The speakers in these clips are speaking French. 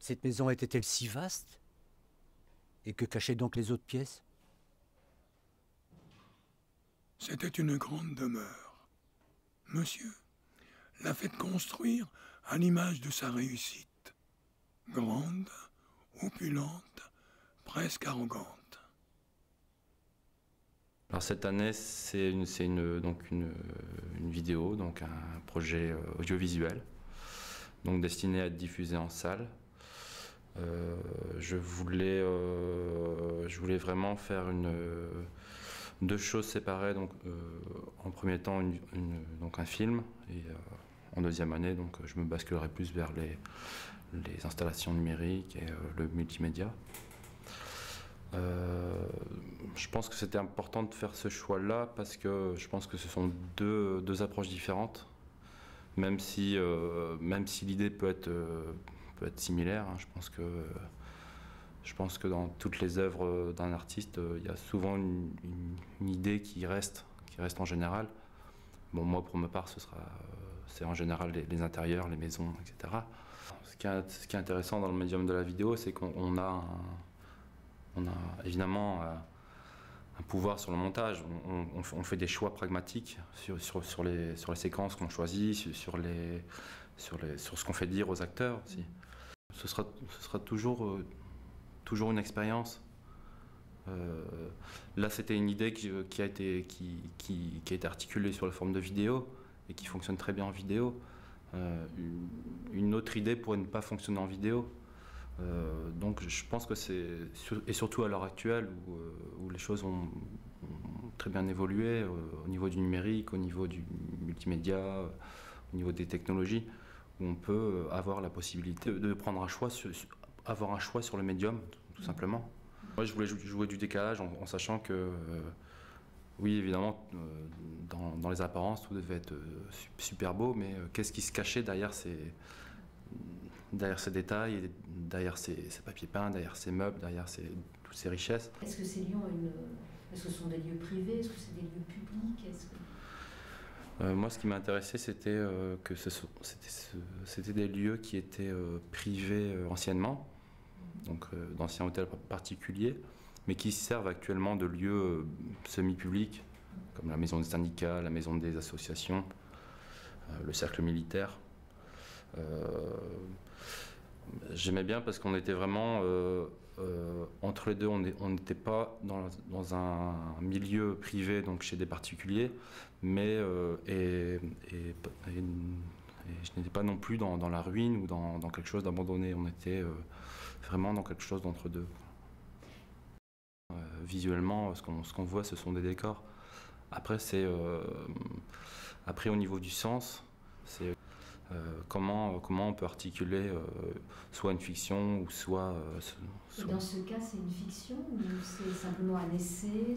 Cette maison était-elle si vaste? Et que cachaient donc les autres pièces? C'était une grande demeure. Monsieur l'a fait construire à l'image de sa réussite. Grande, opulente, presque arrogante. Alors cette année, c'est une vidéo, donc un projet audiovisuel, donc destiné à être diffusé en salle. Je voulais vraiment faire deux choses séparées. Donc, en premier temps, donc un film, et en deuxième année, donc je me basculerai plus vers les installations numériques et le multimédia. Je pense que c'était important de faire ce choix-là parce que je pense que ce sont deux approches différentes, même si l'idée peut être similaire. Hein. Je pense que dans toutes les œuvres d'un artiste, il y a souvent une idée qui reste en général. Bon, moi, pour ma part, c'est en général les intérieurs, les maisons, etc. Ce qui est intéressant dans le médium de la vidéo, c'est qu'on a évidemment un pouvoir sur le montage. On fait des choix pragmatiques sur les séquences qu'on choisit, sur ce qu'on fait dire aux acteurs aussi. Ce sera toujours une expérience. Là, c'était une idée qui a été articulée sur la forme de vidéo et qui fonctionne très bien en vidéo. Une autre idée pourrait ne pas fonctionner en vidéo. Donc je pense que et surtout à l'heure actuelle où les choses ont très bien évolué au niveau du numérique, au niveau du multimédia, au niveau des technologies, où on peut avoir la possibilité de prendre avoir un choix sur le médium, tout simplement. Moi je voulais jouer du décalage en sachant que oui, évidemment, dans les apparences, tout devait être super beau, mais qu'est-ce qui se cachait derrière ces détails, derrière ces papiers peints, derrière ces meubles, derrière toutes ces richesses. Est-ce que ces lieux est-ce que ce sont des lieux privés? Est-ce que c'est des lieux publics? Moi, ce qui m'intéressait, c'était que c'était des lieux qui étaient privés anciennement, donc d'anciens hôtels particuliers, mais qui servent actuellement de lieux semi-publics, comme la maison des syndicats, la maison des associations, le cercle militaire. J'aimais bien parce qu'on était vraiment entre les deux. On n'était pas dans un milieu privé, donc chez des particuliers, mais et je n'étais pas non plus dans la ruine ou dans quelque chose d'abandonné. On était vraiment dans quelque chose d'entre deux. Visuellement, ce qu'on voit, ce sont des décors. Après, après au niveau du sens, c'est comment on peut articuler soit une fiction ou soit... Dans ce cas, c'est une fiction ou c'est simplement un essai?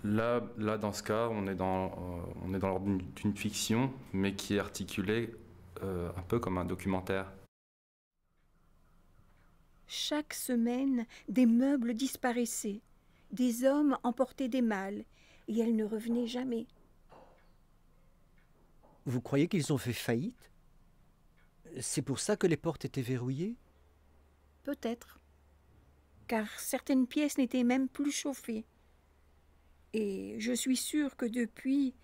Là, dans ce cas, on est dans l'ordre d'une fiction, mais qui est articulée un peu comme un documentaire. Chaque semaine, des meubles disparaissaient, des hommes emportaient des malles, et elles ne revenaient jamais. Vous croyez qu'ils ont fait faillite? C'est pour ça que les portes étaient verrouillées? Peut-être, car certaines pièces n'étaient même plus chauffées. Et je suis sûre que depuis,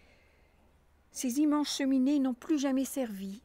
ces immenses cheminées n'ont plus jamais servi.